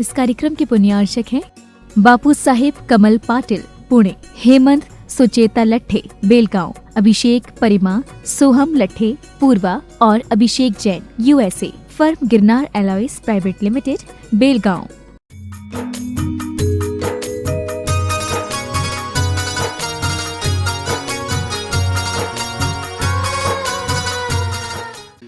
इस कार्यक्रम के पुण्यार्चक हैं बापू साहेब कमल पाटिल पुणे, हेमंत सुचेता लट्ठे बेलगांव, अभिषेक परिमा, सोहम लट्ठे पूर्वा और Abhishek Jain USA, firm Girnar alloys private limited Belgaum.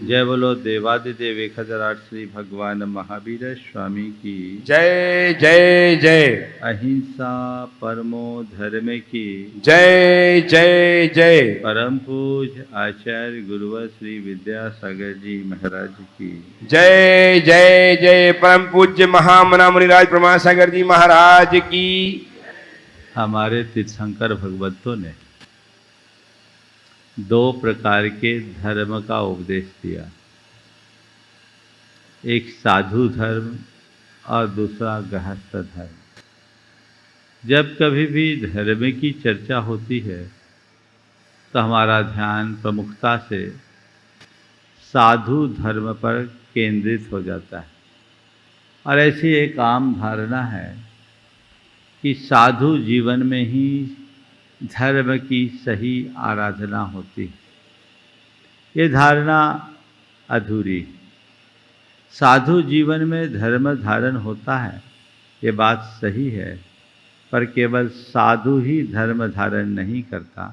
जय बोलो देवादिदेव 1008 श्री भगवान महावीर स्वामी की जय जय जय। अहिंसा परमो धर्म की जय जय जय। परम पूज्य आचार्य गुरुवर श्री विद्यासागर जी महाराज की जय जय जय। परम पूज्य महामना मुनिराज प्रमासागर जी महाराज की। हमारे तीर्थंकर भगवंतों ने दो प्रकार के धर्म का उपदेश दिया, एक साधु धर्म और दूसरा गृहस्थ धर्म। जब कभी भी धर्म की चर्चा होती है तो हमारा ध्यान प्रमुखता से साधु धर्म पर केंद्रित हो जाता है और ऐसी एक आम धारणा है कि साधु जीवन में ही धर्म की सही आराधना होती है। ये धारणा अधूरी है। साधु जीवन में धर्म धारण होता है, ये बात सही है, पर केवल साधु ही धर्म धारण नहीं करता।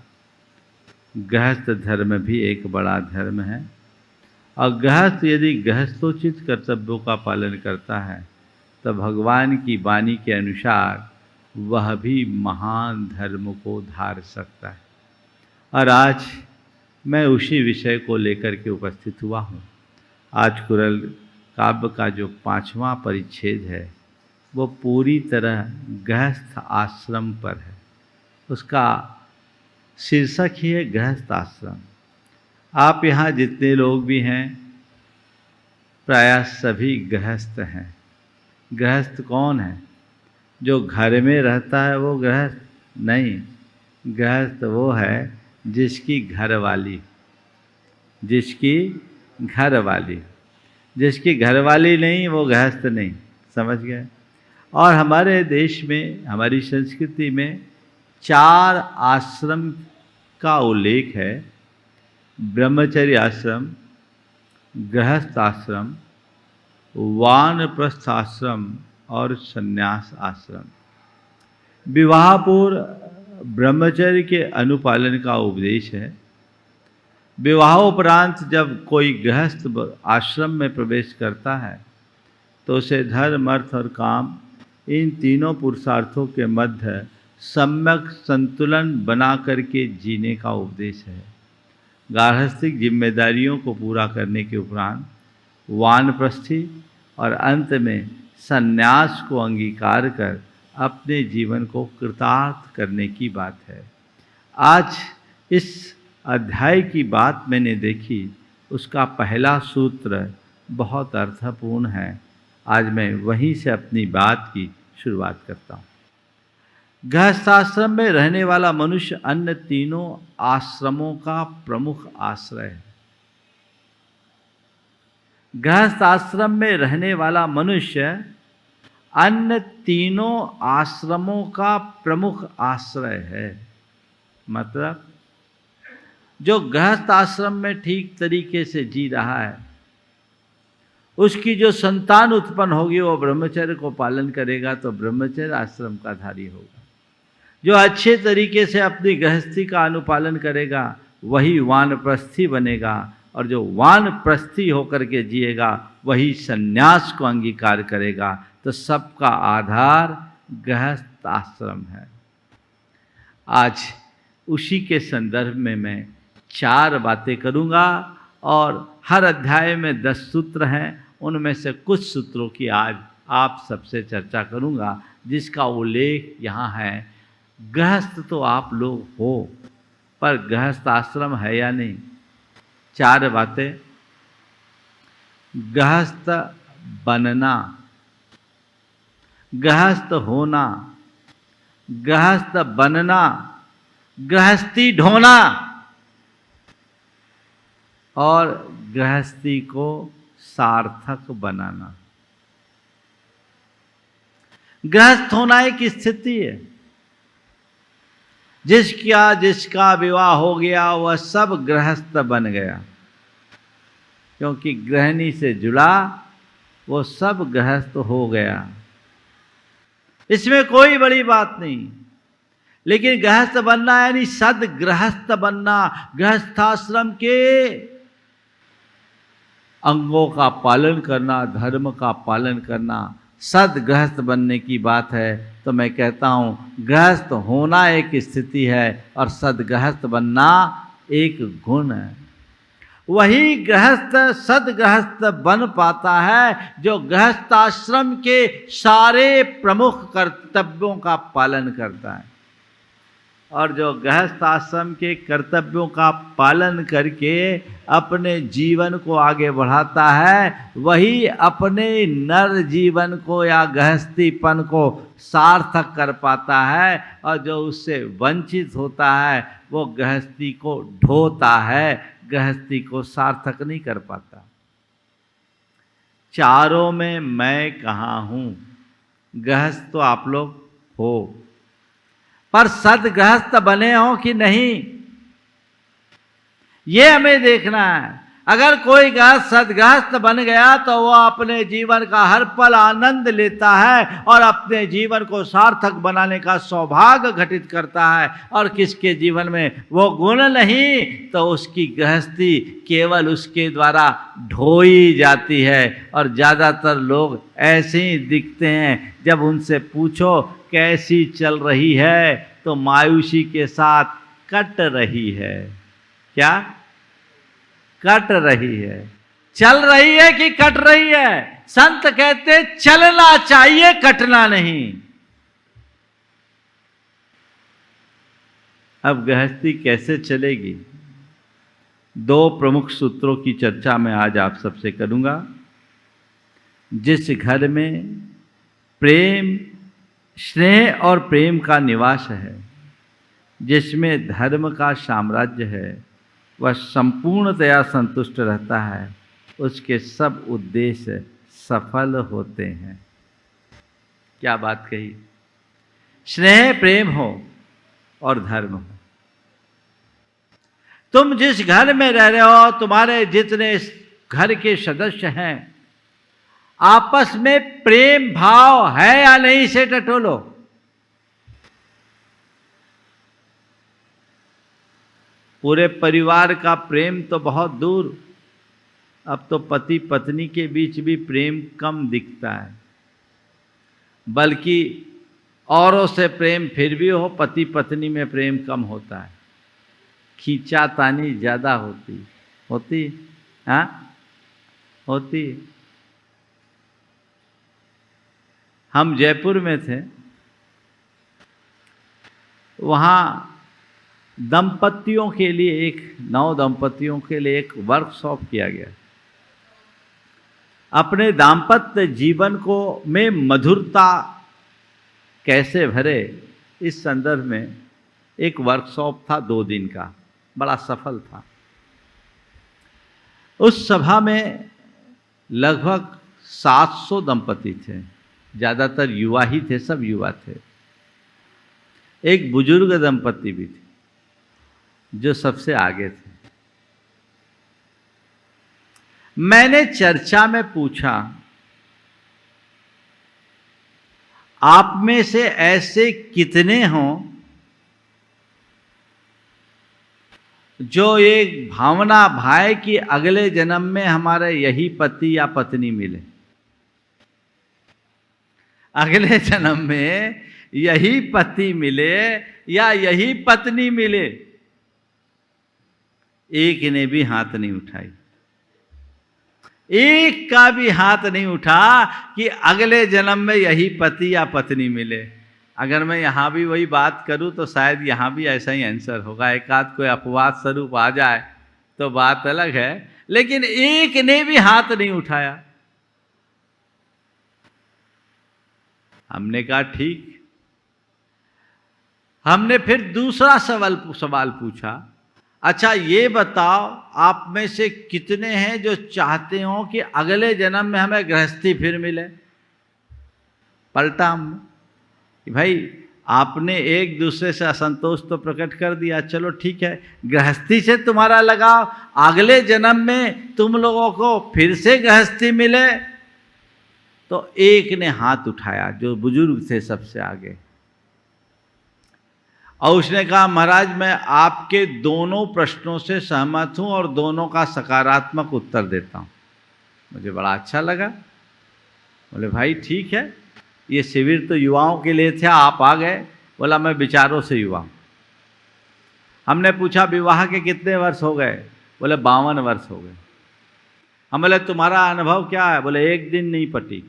गृहस्थ धर्म भी एक बड़ा धर्म है और गृहस्थ यदि गृहस्थोचित कर्तव्यों का पालन करता है तो भगवान की वाणी के अनुसार वह भी महान धर्म को धार सकता है। और आज मैं उसी विषय को लेकर के उपस्थित हुआ हूँ। आज कुरल काव्य का जो 5वां परिच्छेद है वो पूरी तरह गृहस्थ आश्रम पर है। उसका शीर्षक ही है गृहस्थ आश्रम। आप यहाँ जितने लोग भी हैं प्रायः सभी गृहस्थ हैं। गृहस्थ कौन है? जो घर में रहता है वो गृहस्थ नहीं। गृहस्थ वो है जिसकी घरवाली जिसकी घरवाली नहीं वो गृहस्थ नहीं। समझ गए? और हमारे देश में, हमारी संस्कृति में 4 आश्रम का उल्लेख है। ब्रह्मचर्य आश्रम, गृहस्थ आश्रम, वानप्रस्थ आश्रम और संन्यास आश्रम। विवाह पूर्व ब्रह्मचर्य के अनुपालन का उपदेश है। विवाहोपरांत जब कोई गृहस्थ आश्रम में प्रवेश करता है तो उसे धर्म, अर्थ और काम, इन तीनों पुरुषार्थों के मध्य सम्यक संतुलन बना करके जीने का उपदेश है। गार्हस्थ्यिक जिम्मेदारियों को पूरा करने के उपरांत वानप्रस्थी और अंत में संन्यास को अंगीकार कर अपने जीवन को कृतार्थ करने की बात है। आज इस अध्याय की बात मैंने देखी, उसका पहला सूत्र बहुत अर्थपूर्ण है। आज मैं वहीं से अपनी बात की शुरुआत करता हूँ। गृहस्थाश्रम में रहने वाला मनुष्य अन्य तीनों आश्रमों का प्रमुख आश्रय है। गृहस्थ आश्रम में रहने वाला मनुष्य अन्य तीनों आश्रमों का प्रमुख आश्रय है। मतलब जो गृहस्थ आश्रम में ठीक तरीके से जी रहा है उसकी जो संतान उत्पन्न होगी वो ब्रह्मचर्य को पालन करेगा तो ब्रह्मचर्य आश्रम का धारी होगा। जो अच्छे तरीके से अपनी गृहस्थी का अनुपालन करेगा वही वानप्रस्थी बनेगा और जो वानप्रस्थी होकर के जिएगा वही संन्यास को अंगीकार करेगा। तो सबका आधार गृहस्थ आश्रम है। आज उसी के संदर्भ में मैं 4 बातें करूँगा और हर अध्याय में 10 सूत्र हैं। उनमें से कुछ सूत्रों की आज आप सबसे चर्चा करूँगा जिसका उल्लेख यहाँ है। गृहस्थ तो आप लोग हो पर गृहस्थ आश्रम है या नहीं? 4 बातें। गृहस्थ बनना, गृहस्थ होना, गृहस्थ बनना, गृहस्थी ढोना और गृहस्थी को सार्थक बनाना। गृहस्थ होना एक स्थिति है। जिसका विवाह हो गया वह सब गृहस्थ बन गया, क्योंकि गृहिणी से जुड़ा वो सब गृहस्थ हो गया। इसमें कोई बड़ी बात नहीं। लेकिन गृहस्थ बनना यानी सद गृहस्थ बनना, गृहस्थाश्रम के अंगों का पालन करना, धर्म का पालन करना, सद गृहस्थ बनने की बात है। तो मैं कहता हूं गृहस्थ होना एक स्थिति है और सद गृहस्थ बनना एक गुण है। वही गृहस्थ सदगृहस्थ बन पाता है जो गृहस्थाश्रम के सारे प्रमुख कर्तव्यों का पालन करता है। और जो गृहस्थाश्रम के कर्तव्यों का पालन करके अपने जीवन को आगे बढ़ाता है, वही अपने नर जीवन को या गृहस्थीपन को सार्थक कर पाता है। और जो उससे वंचित होता है वो गृहस्थी को ढोता है, गृहस्थी को सार्थक नहीं कर पाता। चारों में मैं कहाँ हूँ? गृहस्थ तो आप लोग हो, पर सदगृहस्थ बने हो कि नहीं, ये हमें देखना है। अगर कोई गृहस्थ सदगृहस्थ बन गया तो वह अपने जीवन का हर पल आनंद लेता है और अपने जीवन को सार्थक बनाने का सौभाग्य घटित करता है। और किसके जीवन में वो गुण नहीं तो उसकी गृहस्थी केवल उसके द्वारा ढोई जाती है। और ज़्यादातर लोग ऐसे ही दिखते हैं, जब उनसे पूछो कैसी चल रही है तो मायूसी के साथ कट रही है। क्या कट रही है? चल रही है कि कट रही है? संत कहते चलना चाहिए, कटना नहीं। अब गृहस्थी कैसे चलेगी? दो प्रमुख सूत्रों की चर्चा मैं आज आप सबसे करूंगा। जिस घर में प्रेम, स्नेह और प्रेम का निवास है, जिसमें धर्म का साम्राज्य है, वह संपूर्णतया संतुष्ट रहता है, उसके सब उद्देश्य सफल होते हैं। क्या बात कही? स्नेह प्रेम हो और धर्म हो। तुम जिस घर में रह रहे हो, तुम्हारे जितने घर के सदस्य हैं, आपस में प्रेम भाव है या नहीं से टटोलो। पूरे परिवार का प्रेम तो बहुत दूर, अब तो पति पत्नी के बीच भी प्रेम कम दिखता है। बल्कि औरों से प्रेम फिर भी हो, पति पत्नी में प्रेम कम होता है, खींचातानी ज़्यादा होती हाँ होती। हम जयपुर में थे, वहाँ दंपतियों के लिए नव दंपतियों के लिए एक वर्कशॉप किया गया। अपने दाम्पत्य जीवन को में मधुरता कैसे भरे, इस संदर्भ में एक वर्कशॉप था 2 दिन का, बड़ा सफल था। उस सभा में लगभग 700 दंपति थे, ज़्यादातर युवा ही थे, सब युवा थे। एक बुजुर्ग दंपति भी थे जो सबसे आगे थे। मैंने चर्चा में पूछा, आप में से ऐसे कितने हों जो एक भावना भाए कि अगले जन्म में हमारे यही पति या पत्नी मिले, अगले जन्म में यही पति मिले या यही पत्नी मिले? एक ने भी हाथ नहीं उठाई, एक का भी हाथ नहीं उठा कि अगले जन्म में यही पति या पत्नी मिले। अगर मैं यहाँ भी वही बात करूँ तो शायद यहाँ भी ऐसा ही आंसर होगा। एक आध कोई अपवाद स्वरूप आ जाए तो बात अलग है, लेकिन एक ने भी हाथ नहीं उठाया। हमने कहा ठीक। हमने फिर दूसरा सवाल पूछा, अच्छा ये बताओ आप में से कितने हैं जो चाहते हो कि अगले जन्म में हमें गृहस्थी फिर मिले? पलटा हमने। कि भाई आपने एक दूसरे से असंतोष तो प्रकट कर दिया, चलो ठीक है, गृहस्थी से तुम्हारा लगाव, अगले जन्म में तुम लोगों को फिर से गृहस्थी मिले। तो एक ने हाथ उठाया जो बुजुर्ग थे सबसे आगे, और उसने कहा महाराज मैं आपके दोनों प्रश्नों से सहमत हूं और दोनों का सकारात्मक उत्तर देता हूं। मुझे बड़ा अच्छा लगा। बोले भाई ठीक है, ये शिविर तो युवाओं के लिए था, आप आ गए। बोला मैं विचारों से युवा हूं। हमने पूछा विवाह के कितने वर्ष हो गए? बोले 52 वर्ष हो गए। हम बोले तुम्हारा अनुभव क्या है? बोले एक दिन नहीं पटी,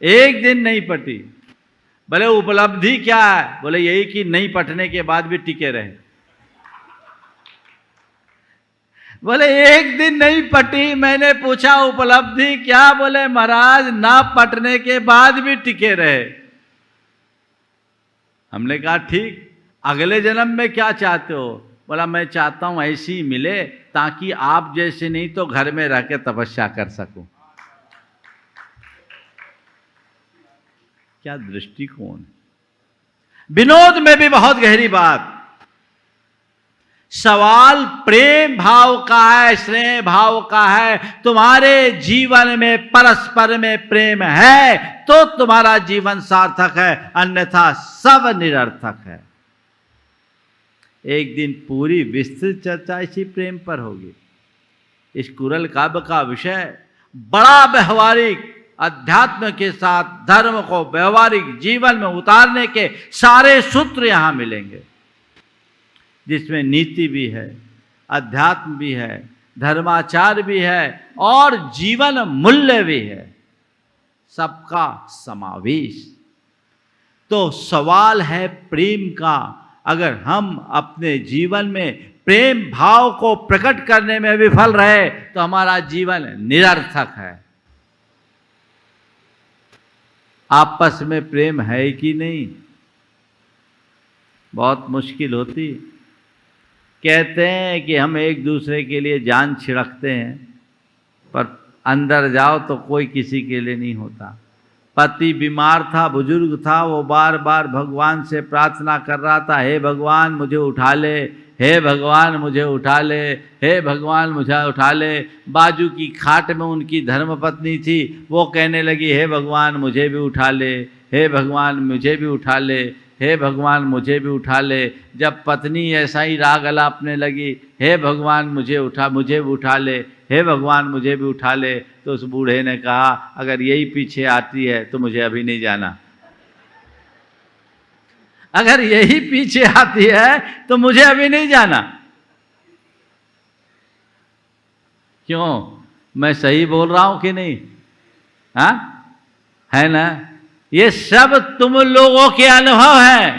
एक दिन नहीं पटी। बोले उपलब्धि क्या है? बोले यही कि नहीं पटने के बाद भी टिके रहे। बोले एक दिन नहीं पटी। मैंने पूछा उपलब्धि क्या? बोले महाराज ना पटने के बाद भी टिके रहे। हमने कहा ठीक, अगले जन्म में क्या चाहते हो? बोला मैं चाहता हूं ऐसी मिले ताकि आप जैसे नहीं तो घर में रह के तपस्या कर सकूं। क्या दृष्टिकोण! विनोद में भी बहुत गहरी बात। सवाल प्रेम भाव का है, स्नेह भाव का है। तुम्हारे जीवन में परस्पर में प्रेम है तो तुम्हारा जीवन सार्थक है, अन्यथा सब निरर्थक है। एक दिन पूरी विस्तृत चर्चा इसी प्रेम पर होगी। इस कुरल काव्य का विषय बड़ा व्यवहारिक, अध्यात्म के साथ धर्म को व्यवहारिक जीवन में उतारने के सारे सूत्र यहां मिलेंगे, जिसमें नीति भी है, अध्यात्म भी है, धर्माचार भी है और जीवन मूल्य भी है, सबका समावेश। तो सवाल है प्रेम का। अगर हम अपने जीवन में प्रेम भाव को प्रकट करने में विफल रहे तो हमारा जीवन निरर्थक है। आपस में प्रेम है कि नहीं? बहुत मुश्किल होती। कहते हैं कि हम एक दूसरे के लिए जान छिड़कते हैं, पर अंदर जाओ तो कोई किसी के लिए नहीं होता। पति बीमार था, बुजुर्ग था, वो बार बार भगवान से प्रार्थना कर रहा था, हे भगवान मुझे उठा ले, हे भगवान मुझे उठा ले, हे भगवान मुझे उठा ले। बाजू की खाट में उनकी धर्मपत्नी थी, वो कहने लगी हे भगवान मुझे भी उठा ले, हे भगवान मुझे भी उठा ले, हे भगवान मुझे भी उठा ले। जब पत्नी ऐसा ही राग अलापने लगी, हे भगवान मुझे भी उठा ले, हे भगवान मुझे भी उठा ले, तो उस बूढ़े ने कहा अगर यही पीछे आती है तो मुझे अभी नहीं जाना। अगर यही पीछे आती है तो मुझे अभी नहीं जाना। क्यों? मैं सही बोल रहा हूं कि नहीं? हाँ है ना? ये सब तुम लोगों के अनुभव हैं,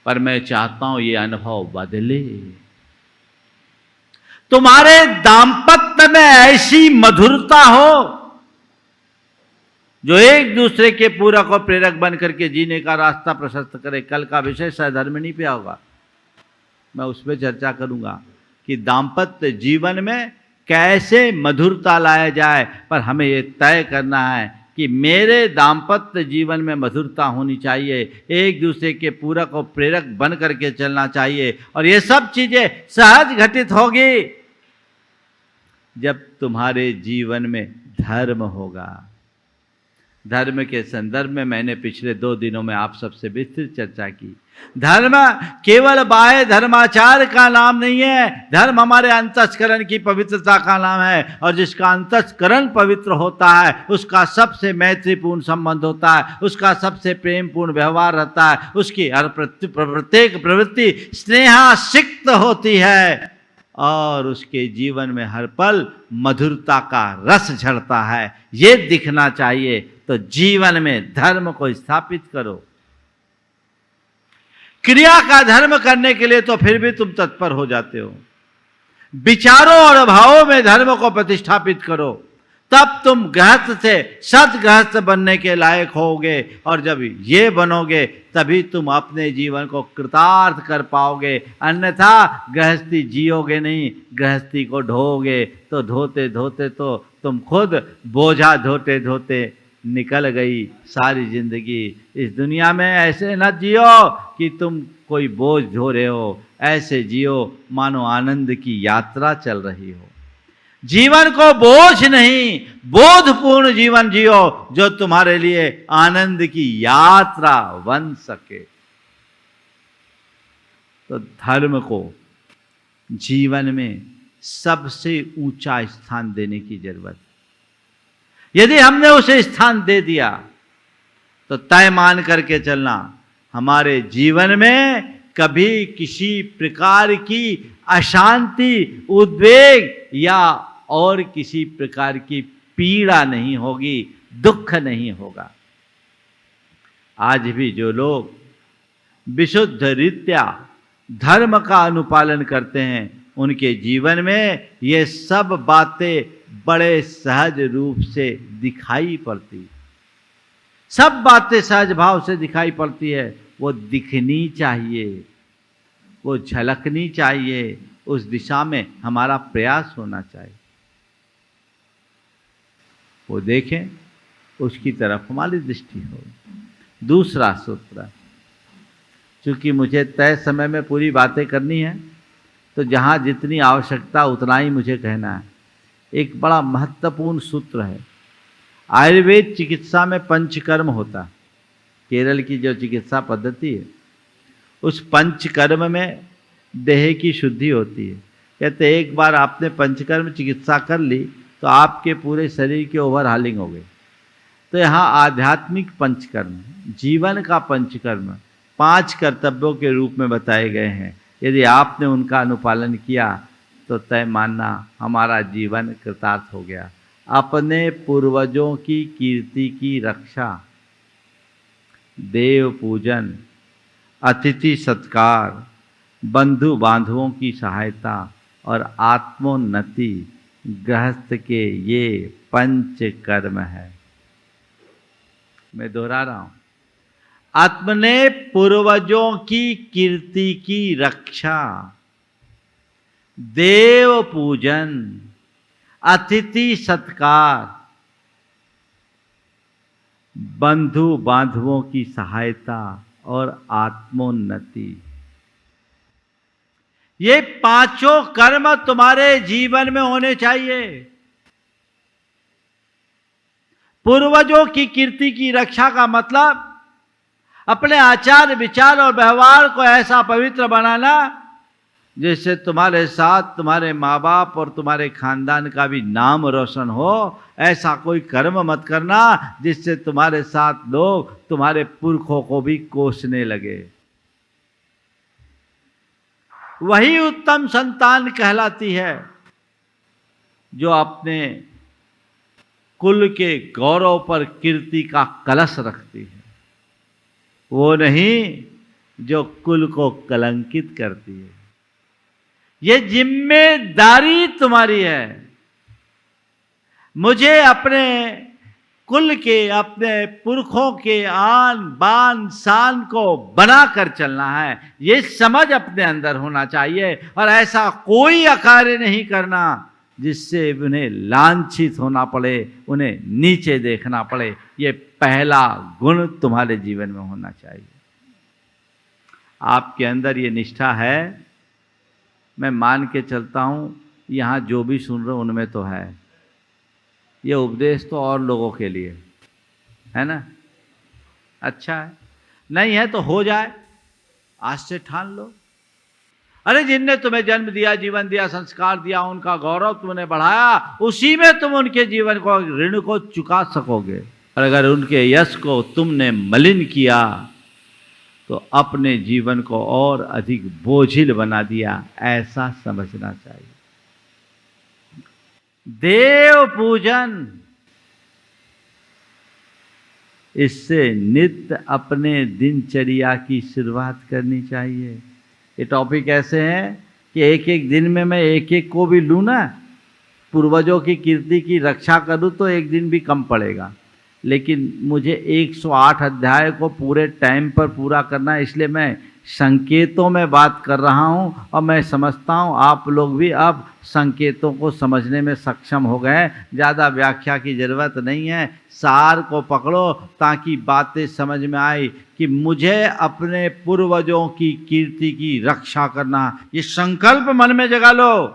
पर मैं चाहता हूं ये अनुभव बदले। तुम्हारे दाम्पत्य में ऐसी मधुरता हो जो एक दूसरे के पूरक और प्रेरक बन करके जीने का रास्ता प्रशस्त करे। कल का विषय सहधर्मिणी पे होगा, मैं उस पर चर्चा करूंगा कि दाम्पत्य जीवन में कैसे मधुरता लाया जाए। पर हमें ये तय करना है कि मेरे दाम्पत्य जीवन में मधुरता होनी चाहिए, एक दूसरे के पूरक और प्रेरक बन करके चलना चाहिए। और ये सब चीजें सहज घटित होगी जब तुम्हारे जीवन में धर्म होगा। धर्म के संदर्भ में मैंने पिछले 2 दिनों में आप सबसे विस्तृत चर्चा की। धर्म केवल बाह्य धर्माचार का नाम नहीं है, धर्म हमारे अंतस्करण की पवित्रता का नाम है। और जिसका अंतस्करण पवित्र होता है उसका सबसे मैत्रीपूर्ण संबंध होता है, उसका सबसे प्रेमपूर्ण व्यवहार रहता है, उसकी हर प्रत्येक प्रवृत्ति स्नेहासिक्त होती है और उसके जीवन में हर पल मधुरता का रस झरता है। ये दिखना चाहिए। तो जीवन में धर्म को स्थापित करो। क्रिया का धर्म करने के लिए तो फिर भी तुम तत्पर हो जाते हो। विचारों और भावों में धर्म को प्रतिष्ठापित करो, तब तुम गृहस्थ से सदगृहस्थ बनने के लायक होगे। और जब ये बनोगे तभी तुम अपने जीवन को कृतार्थ कर पाओगे। अन्यथा गृहस्थी जियोगे नहीं, गृहस्थी को ढोगे तो ढोते ढोते तो तुम खुद बोझा ढोते ढोते निकल गई सारी जिंदगी। इस दुनिया में ऐसे न जियो कि तुम कोई बोझ ढो रहे हो, ऐसे जियो मानो आनंद की यात्रा चल रही हो। जीवन को बोझ नहीं, बोधपूर्ण जीवन जियो जो तुम्हारे लिए आनंद की यात्रा बन सके। तो धर्म को जीवन में सबसे ऊंचा स्थान देने की जरूरत है। यदि हमने उसे स्थान दे दिया तो तय मान करके चलना, हमारे जीवन में कभी किसी प्रकार की अशांति, उद्वेग या और किसी प्रकार की पीड़ा नहीं होगी, दुख नहीं होगा। आज भी जो लोग विशुद्ध रीत्या धर्म का अनुपालन करते हैं, उनके जीवन में ये सब बातें बड़े सहज रूप से दिखाई पड़ती। सब बातें सहज भाव से दिखाई पड़ती है। वो दिखनी चाहिए, वो झलकनी चाहिए, उस दिशा में हमारा प्रयास होना चाहिए। वो देखें, उसकी तरफ हमारी दृष्टि हो। दूसरा सूत्र, चूंकि मुझे तय समय में पूरी बातें करनी है, तो जहाँ जितनी आवश्यकता उतना ही मुझे कहना है। एक बड़ा महत्वपूर्ण सूत्र है। आयुर्वेद चिकित्सा में पंचकर्म होता है। केरल की जो चिकित्सा पद्धति है, उस पंचकर्म में देह की शुद्धि होती है। कहते एक बार आपने पंचकर्म चिकित्सा कर ली तो आपके पूरे शरीर की ओवरहालिंग हो गई। तो यहाँ आध्यात्मिक पंचकर्म, जीवन का पंचकर्म 5 कर्तव्यों के रूप में बताए गए हैं। यदि आपने उनका अनुपालन किया तो तय मानना हमारा जीवन कृतार्थ हो गया। अपने पूर्वजों की कीर्ति की रक्षा, देव पूजन, अतिथि सत्कार, बंधु बांधवों की सहायता और आत्मोन्नति गृहस्थ के ये पंच कर्म है। मैं दोहरा रहा हूं, अपने पूर्वजों की कीर्ति की रक्षा, देव पूजन, अतिथि सत्कार, बंधु बांधवों की सहायता और आत्मोन्नति, ये 5 कर्म तुम्हारे जीवन में होने चाहिए। पूर्वजों की कीर्ति की रक्षा का मतलब अपने आचार विचार और व्यवहार को ऐसा पवित्र बनाना जिससे तुम्हारे साथ तुम्हारे माँ बाप और तुम्हारे खानदान का भी नाम रोशन हो। ऐसा कोई कर्म मत करना जिससे तुम्हारे साथ लोग तुम्हारे पुरखों को भी कोसने लगे। वही उत्तम संतान कहलाती है जो अपने कुल के गौरव पर कीर्ति का कलश रखती है, वो नहीं जो कुल को कलंकित करती है। ये जिम्मेदारी तुम्हारी है। मुझे अपने कुल के, अपने पुरखों के आन बान शान को बना कर चलना है, ये समझ अपने अंदर होना चाहिए। और ऐसा कोई कार्य नहीं करना जिससे उन्हें लांछित होना पड़े, उन्हें नीचे देखना पड़े। ये पहला गुण तुम्हारे जीवन में होना चाहिए। आपके अंदर ये निष्ठा है, मैं मान के चलता हूँ यहाँ जो भी सुन रहे उनमें तो है। ये उपदेश तो और लोगों के लिए है ना, अच्छा है। नहीं है तो हो जाए, आज से ठान लो। अरे जिनने तुम्हें जन्म दिया, जीवन दिया, संस्कार दिया, उनका गौरव तुमने बढ़ाया, उसी में तुम उनके जीवन को, ऋण को चुका सकोगे। और अगर उनके यश को तुमने मलिन किया तो अपने जीवन को और अधिक बोझिल बना दिया, ऐसा समझना चाहिए। देव पूजन, इससे नित्य अपने दिनचर्या की शुरुआत करनी चाहिए। ये टॉपिक ऐसे हैं कि एक एक दिन में मैं एक एक को भी लूँ ना, पूर्वजों की कीर्ति की रक्षा करूँ तो एक दिन भी कम पड़ेगा। लेकिन मुझे 108 अध्याय को पूरे टाइम पर पूरा करना है, इसलिए मैं संकेतों में बात कर रहा हूँ। और मैं समझता हूँ आप लोग भी अब संकेतों को समझने में सक्षम हो गए। ज़्यादा व्याख्या की ज़रूरत नहीं है, सार को पकड़ो ताकि बातें समझ में आई कि मुझे अपने पूर्वजों की कीर्ति की रक्षा करना, ये संकल्प मन में जगा लो।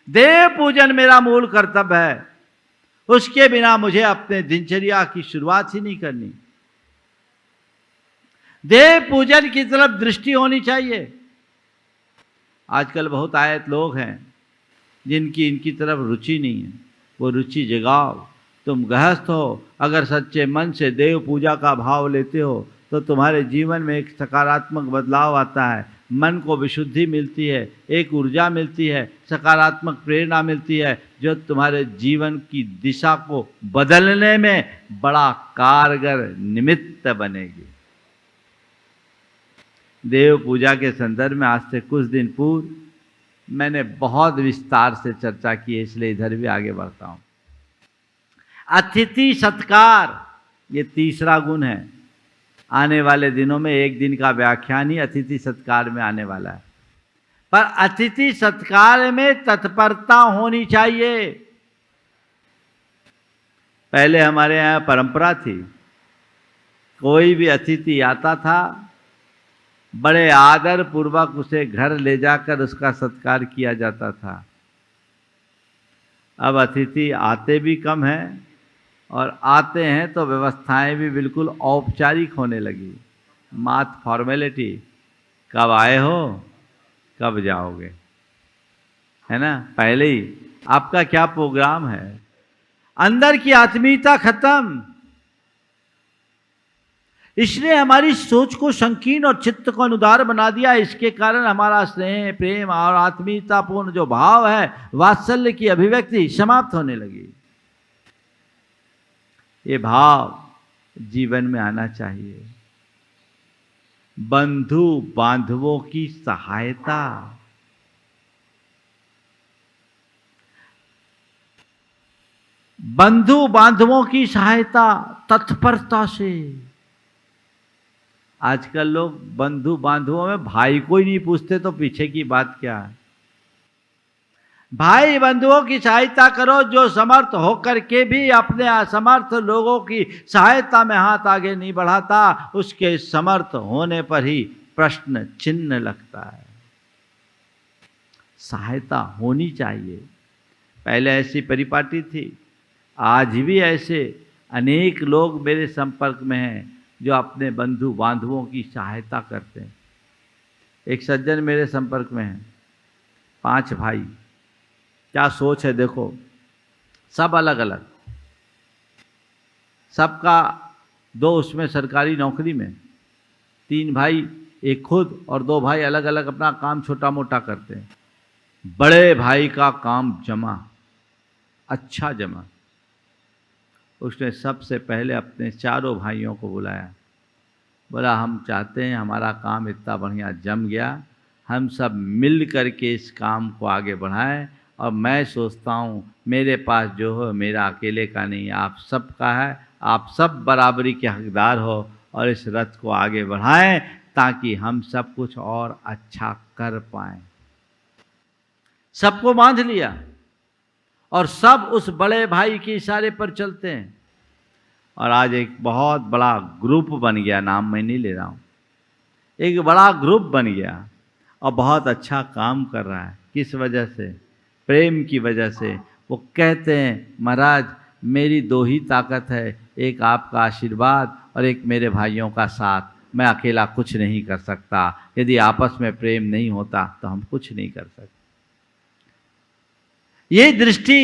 देव पूजन मेरा मूल कर्तव्य है, उसके बिना मुझे अपने दिनचर्या की शुरुआत ही नहीं करनी। देव पूजन की तरफ दृष्टि होनी चाहिए। आजकल बहुत आयत लोग हैं जिनकी इनकी तरफ रुचि नहीं है, वो रुचि जगाओ। तुम गृहस्थ हो, अगर सच्चे मन से देव पूजा का भाव लेते हो तो तुम्हारे जीवन में एक सकारात्मक बदलाव आता है, मन को विशुद्धि मिलती है, एक ऊर्जा मिलती है, सकारात्मक प्रेरणा मिलती है जो तुम्हारे जीवन की दिशा को बदलने में बड़ा कारगर निमित्त बनेगी। देव पूजा के संदर्भ में आज से कुछ दिन पूर्व मैंने बहुत विस्तार से चर्चा की है, इसलिए इधर भी आगे बढ़ता हूँ। अतिथि सत्कार ये तीसरा गुण है। आने वाले दिनों में एक दिन का व्याख्यान ही अतिथि सत्कार में आने वाला है। पर अतिथि सत्कार में तत्परता होनी चाहिए। पहले हमारे यहाँ परंपरा थी, कोई भी अतिथि आता था, बड़े आदर पूर्वक उसे घर ले जाकर उसका सत्कार किया जाता था। अब अतिथि आते भी कम हैं और आते हैं तो व्यवस्थाएं भी बिल्कुल औपचारिक होने लगी। मात फॉर्मेलिटी, कब आए हो, कब जाओगे, है ना। पहले ही आपका क्या प्रोग्राम है, अंदर की आत्मीयता खत्म। इसने हमारी सोच को संकीर्ण और चित्त को अनुदार बना दिया। इसके कारण हमारा स्नेह, प्रेम और आत्मीयतापूर्ण जो भाव है, वात्सल्य की अभिव्यक्ति समाप्त होने लगी। ये भाव जीवन में आना चाहिए। बंधु बांधवों की सहायता, बंधु बांधवों की सहायता तत्परता से। आजकल लोग बंधु बांधवों में भाई को ही नहीं पूछते तो पीछे की बात क्या है। भाई बंधुओं की सहायता करो जो समर्थ होकर के भी अपने असमर्थ लोगों की सहायता में हाथ आगे नहीं बढ़ाता, उसके समर्थ होने पर ही प्रश्न चिन्ह लगता है। सहायता होनी चाहिए। पहले ऐसी परिपाटी थी, आज भी ऐसे अनेक लोग मेरे संपर्क में हैं जो अपने बंधु बांधवों की सहायता करते हैं। एक सज्जन मेरे संपर्क में हैं, 5 भाई। क्या सोच है देखो, सब अलग अलग, सबका 2 उसमें सरकारी नौकरी में, 3 भाई, एक खुद और 2 भाई अलग अलग अपना काम छोटा मोटा करते हैं। बड़े भाई का काम जमा, अच्छा जमा। उसने सबसे पहले अपने चारों भाइयों को बुलाया, बोला हम चाहते हैं, हमारा काम इतना बढ़िया जम गया, हम सब मिल करके इस काम को आगे बढ़ाएं। और मैं सोचता हूँ मेरे पास जो हो मेरा अकेले का नहीं, आप सबका है, आप सब बराबरी के हकदार हो और इस रथ को आगे बढ़ाएं ताकि हम सब कुछ और अच्छा कर पाएं। सबको बांध लिया और सब उस बड़े भाई के इशारे पर चलते हैं। और आज एक बहुत बड़ा ग्रुप बन गया, नाम मैं नहीं ले रहा हूँ, एक बड़ा ग्रुप बन गया और बहुत अच्छा काम कर रहा है। किस वजह से? प्रेम की वजह से। वो कहते हैं महाराज मेरी 2 ही ताकत है, एक आपका आशीर्वाद और एक मेरे भाइयों का साथ। मैं अकेला कुछ नहीं कर सकता, यदि आपस में प्रेम नहीं होता तो हम कुछ नहीं कर सकते। ये दृष्टि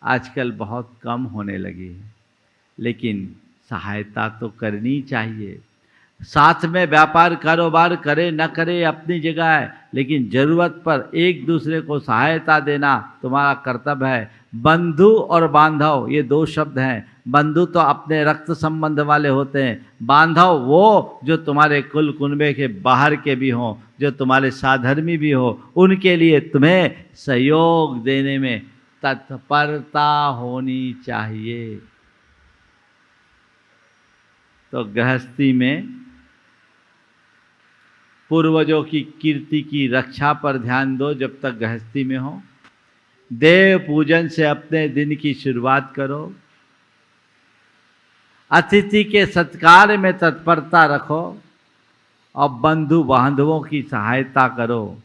आजकल बहुत कम होने लगी है, लेकिन सहायता तो करनी चाहिए। साथ में व्यापार कारोबार करे न करे अपनी जगह है, लेकिन जरूरत पर एक दूसरे को सहायता देना तुम्हारा कर्तव्य है। बंधु और बांधव ये 2 शब्द हैं। बंधु तो अपने रक्त संबंध वाले होते हैं, बांधव वो जो तुम्हारे कुल कुनबे के बाहर के भी हों, जो तुम्हारे साधर्मी भी हो, उनके लिए तुम्हें सहयोग देने में तत्परता होनी चाहिए। तो गृहस्थी में पूर्वजों की कीर्ति की रक्षा पर ध्यान दो जब तक गृहस्थी में हो। देव पूजन से अपने दिन की शुरुआत करो। अतिथि के सत्कार में तत्परता रखो और बंधु बांधवों की सहायता करो।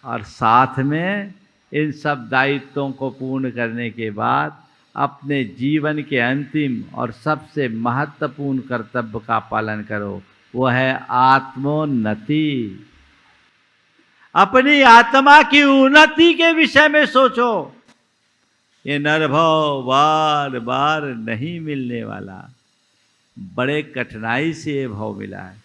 और साथ में इन सब दायित्वों को पूर्ण करने के बाद अपने जीवन के अंतिम और सबसे महत्वपूर्ण कर्तव्य का पालन करो, वो है आत्मोन्नति। अपनी आत्मा की उन्नति के विषय में सोचो। ये नरभाव बार बार नहीं मिलने वाला, बड़े कठिनाई से ये भाव मिला है।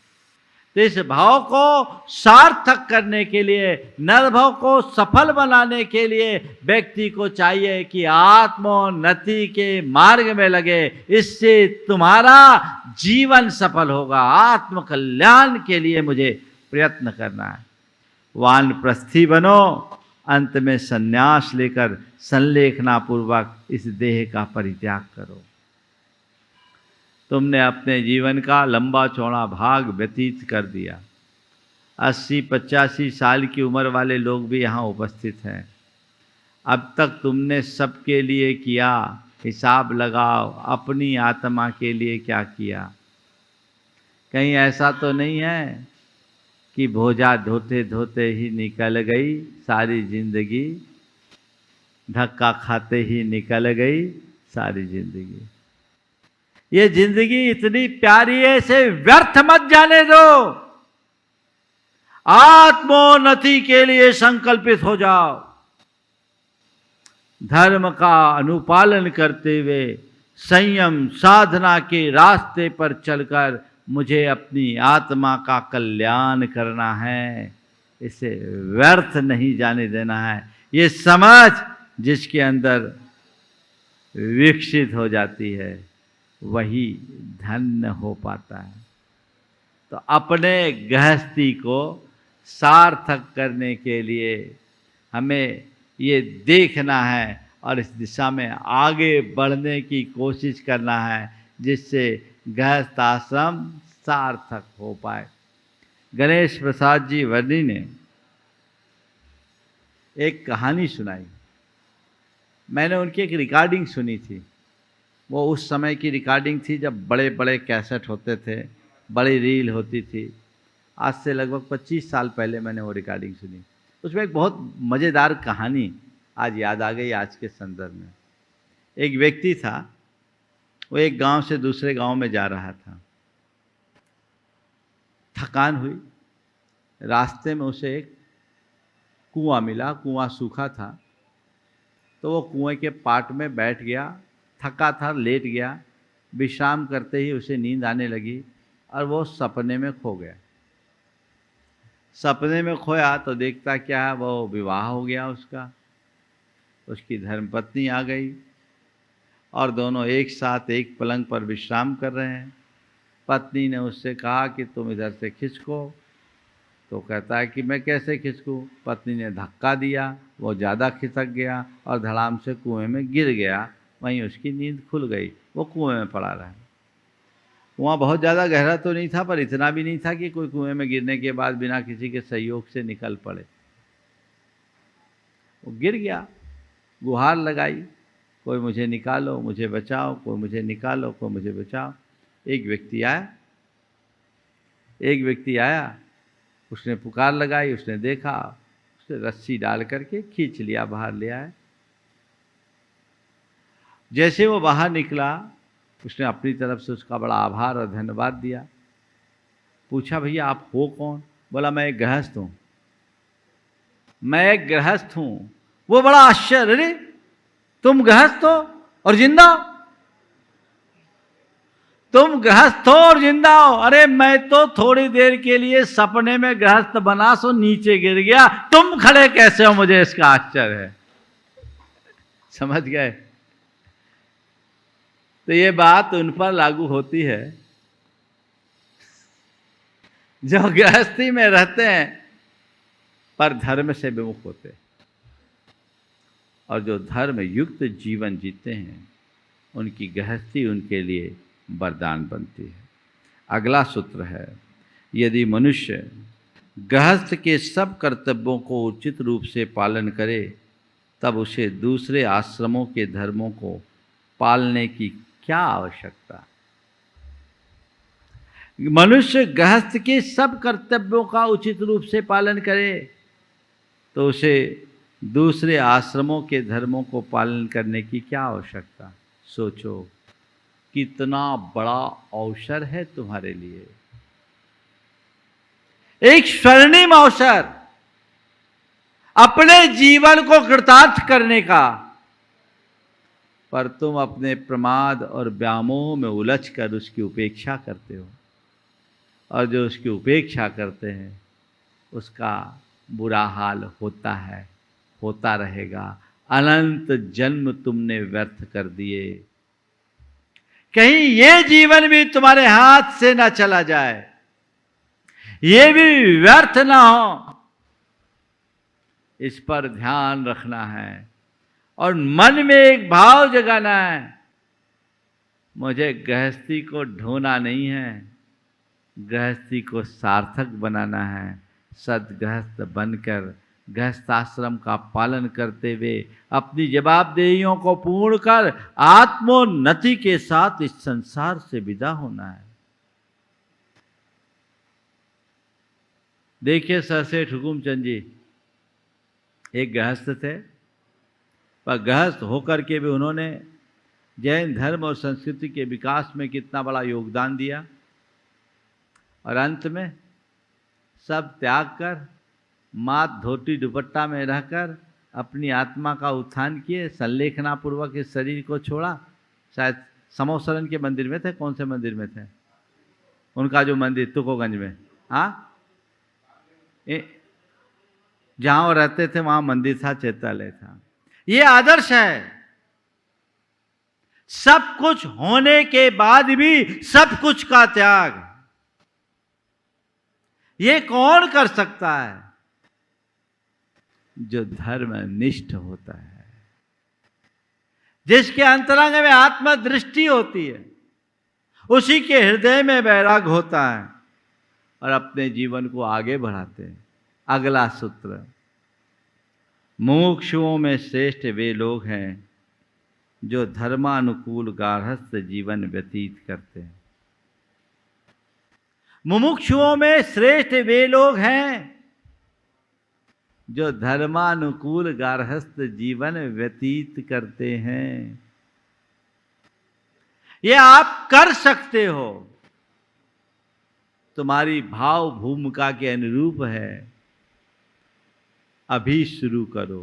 तो इस भाव को सार्थक करने के लिए, नरभाव को सफल बनाने के लिए व्यक्ति को चाहिए कि आत्मोन्नति के मार्ग में लगे। इससे तुम्हारा जीवन सफल होगा। आत्म कल्याण के लिए मुझे प्रयत्न करना है। वानप्रस्थी बनो, अंत में संन्यास लेकर संलेखना पूर्वक इस देह का परित्याग करो। तुमने अपने जीवन का लंबा चौड़ा भाग व्यतीत कर दिया। 80-85 साल की उम्र वाले लोग भी यहाँ उपस्थित हैं। अब तक तुमने सबके लिए किया, हिसाब लगाओ अपनी आत्मा के लिए क्या किया। कहीं ऐसा तो नहीं है कि भोजा धोते धोते ही निकल गई सारी जिंदगी, धक्का खाते ही निकल गई सारी जिंदगी। ये जिंदगी इतनी प्यारी है, इसे व्यर्थ मत जाने दो। आत्मोन्नति के लिए संकल्पित हो जाओ। धर्म का अनुपालन करते हुए संयम साधना के रास्ते पर चलकर मुझे अपनी आत्मा का कल्याण करना है, इसे व्यर्थ नहीं जाने देना है। ये समझ जिसके अंदर विकसित हो जाती है वही धन्य हो पाता है। तो अपने गृहस्थी को सार्थक करने के लिए हमें ये देखना है और इस दिशा में आगे बढ़ने की कोशिश करना है, जिससे गृहस्थ आश्रम सार्थक हो पाए। गणेश प्रसाद जी वर्णी ने एक कहानी सुनाई। मैंने उनकी एक रिकॉर्डिंग सुनी थी। वो उस समय की रिकॉर्डिंग थी जब बड़े बड़े कैसेट होते थे, बड़ी रील होती थी। आज से लगभग 25 साल पहले मैंने वो रिकॉर्डिंग सुनी। उसमें एक बहुत मज़ेदार कहानी आज याद आ गई आज के संदर्भ में। एक व्यक्ति था, वो एक गांव से दूसरे गांव में जा रहा था। थकान हुई, रास्ते में उसे एक कुआं मिला। कुआं सूखा था, तो वो कुएं के पाट में बैठ गया। थका था, लेट गया। विश्राम करते ही उसे नींद आने लगी और वो सपने में खो गया। सपने में खोया तो देखता क्या है, वो विवाह हो गया उसका। उसकी धर्मपत्नी आ गई और दोनों एक साथ एक पलंग पर विश्राम कर रहे हैं। पत्नी ने उससे कहा कि तुम इधर से खिसको, तो कहता है कि मैं कैसे खिसकूँ। पत्नी ने धक्का दिया, वो ज़्यादा खिसक गया और धड़ाम से कुएं में गिर गया। वहीं उसकी नींद खुल गई, वो कुएं में पड़ा रहा। कुआं बहुत ज़्यादा गहरा तो नहीं था, पर इतना भी नहीं था कि कोई कुएं में गिरने के बाद बिना किसी के सहयोग से निकल पड़े। वो गिर गया, गुहार लगाई, कोई मुझे निकालो, मुझे बचाओ, कोई मुझे निकालो, कोई मुझे बचाओ। एक व्यक्ति आया, उसने पुकार लगाई, उसने देखा, उसने रस्सी डाल करके खींच लिया, बाहर ले आया। जैसे वो बाहर निकला, उसने अपनी तरफ से उसका बड़ा आभार और धन्यवाद दिया। पूछा, भैया आप हो कौन? बोला, मैं एक गृहस्थ हूँ। मैं एक गृहस्थ हूँ। वो बड़ा आश्चर्य, अरे तुम गृहस्थ हो और जिंदा हो? तुम गृहस्थ हो और जिंदा हो? अरे मैं तो थोड़ी देर के लिए सपने में गृहस्थ बना, सो नीचे गिर गया। तुम खड़े कैसे हो? मुझे इसका आश्चर्य है। समझ गए? तो ये बात उन पर लागू होती है जो गृहस्थी में रहते हैं पर धर्म से विमुख होते हैं। और जो धर्म युक्त जीवन जीते हैं उनकी गृहस्थी उनके लिए वरदान बनती है। अगला सूत्र है, यदि मनुष्य गृहस्थ के सब कर्तव्यों को उचित रूप से पालन करे तब उसे दूसरे आश्रमों के धर्मों को पालने की क्या आवश्यकता। मनुष्य गृहस्थ के सब कर्तव्यों का उचित रूप से पालन करे तो उसे दूसरे आश्रमों के धर्मों को पालन करने की क्या आवश्यकता। सोचो कितना बड़ा अवसर है तुम्हारे लिए, एक स्वर्णिम अवसर अपने जीवन को कृतार्थ करने का, पर तुम अपने प्रमाद और व्यामोह में उलझकर उसकी उपेक्षा करते हो, और जो उसकी उपेक्षा करते हैं उसका बुरा हाल होता है, होता रहेगा। अनंत जन्म तुमने व्यर्थ कर दिए, कहीं ये जीवन भी तुम्हारे हाथ से ना चला जाए, ये भी व्यर्थ ना हो, इस पर ध्यान रखना है और मन में एक भाव जगाना है, मुझे गृहस्थी को ढोना नहीं है, गृहस्थी को सार्थक बनाना है। सद्गृहस्थ बनकर गृहस्थाश्रम का पालन करते हुए अपनी जवाबदेहियों को पूर्ण कर आत्मोन्नति के साथ इस संसार से विदा होना है। देखिए सरसेठ हुकुमचंद जी एक गृहस्थ थे, पर गृहस्थ होकर के भी उन्होंने जैन धर्म और संस्कृति के विकास में कितना बड़ा योगदान दिया, और अंत में सब त्याग कर माथ धोती दुपट्टा में रहकर अपनी आत्मा का उत्थान किए, संलेखना पूर्वक इस शरीर को छोड़ा। शायद समोसरन के मंदिर में थे, कौन से मंदिर में थे उनका जो मंदिर तुकोगंज में, हाँ जहाँ वो रहते थे वहाँ मंदिर था, चैत्यालय था। ये आदर्श है, सब कुछ होने के बाद भी सब कुछ का त्याग, ये कौन कर सकता है? जो धर्मनिष्ठ होता है, जिसके अंतरंग में आत्मदृष्टि होती है, उसी के हृदय में वैराग्य होता है और अपने जीवन को आगे बढ़ाते हैं। अगला सूत्र, मुमुक्षुओं में श्रेष्ठ वे लोग हैं जो धर्मानुकूल गार्हस्थ जीवन व्यतीत करते हैं। मुमुक्षुओं में श्रेष्ठ वे लोग हैं जो धर्मानुकूल गार्हस्थ जीवन व्यतीत करते हैं। ये आप कर सकते हो, तुम्हारी भाव भूमिका के अनुरूप है। अभी शुरू करो,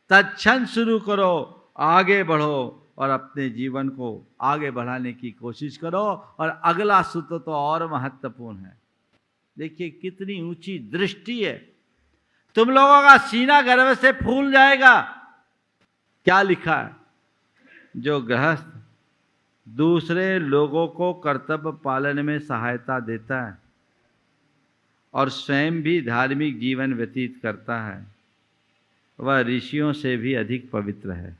तत्क्षण शुरू करो, आगे बढ़ो और अपने जीवन को आगे बढ़ाने की कोशिश करो। और अगला सूत्र तो और महत्वपूर्ण है। देखिए कितनी ऊंची दृष्टि है, तुम लोगों का सीना गर्व से फूल जाएगा। क्या लिखा है? जो गृहस्थ दूसरे लोगों को कर्तव्य पालन में सहायता देता है और स्वयं भी धार्मिक जीवन व्यतीत करता है, वह ऋषियों से भी अधिक पवित्र है।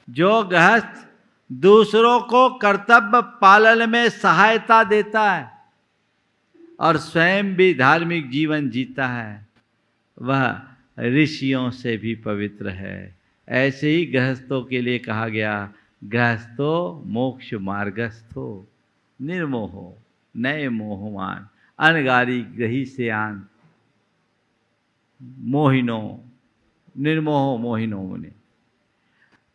जो गृहस्थ दूसरों को कर्तव्य पालन में सहायता देता है और स्वयं भी धार्मिक जीवन जीता है, वह ऋषियों से भी पवित्र है। ऐसे ही गृहस्थों के लिए कहा गया, गृहस्थो मोक्ष मार्गस्थो निर्मोहो नए मोहमान अनगारी ग्रही से आन मोहिनो निर्मोहो मोहिनो मुनि।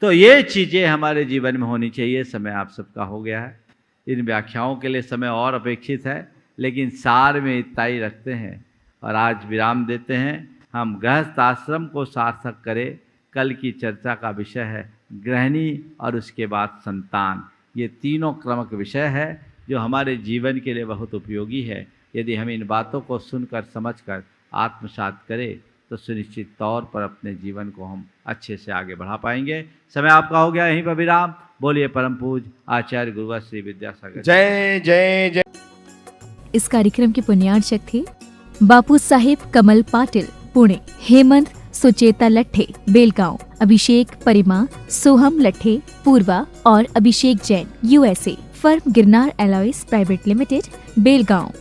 तो ये चीज़ें हमारे जीवन में होनी चाहिए। समय आप सबका हो गया है, इन व्याख्याओं के लिए समय और अपेक्षित है, लेकिन सार में इतना ही रखते हैं और आज विराम देते हैं। हम गृहस्थ आश्रम को सार्थक करें। कल की चर्चा का विषय है गृहिणी और उसके बाद संतान। ये तीनों क्रमक विषय है जो हमारे जीवन के लिए बहुत उपयोगी है। यदि हम इन बातों को सुनकर समझकर आत्मसात करें तो सुनिश्चित तौर पर अपने जीवन को हम अच्छे से आगे बढ़ा पाएंगे। समय आपका हो गया, यहीं पर विराम। बोलिए परम पूज्य आचार्य गुरुवर श्री विद्यासागर जय जय जय। इस कार्यक्रम के पुण्यार्चक थे बापू साहेब कमल पाटिल, पुणे। हेमंत सुचेता लट्ठे, बेलगांव, अभिषेक परिमा, सोहम लट्ठे, पूर्वा और Abhishek Jain, USA. Firm Girnar alloys private limited, Belgaum.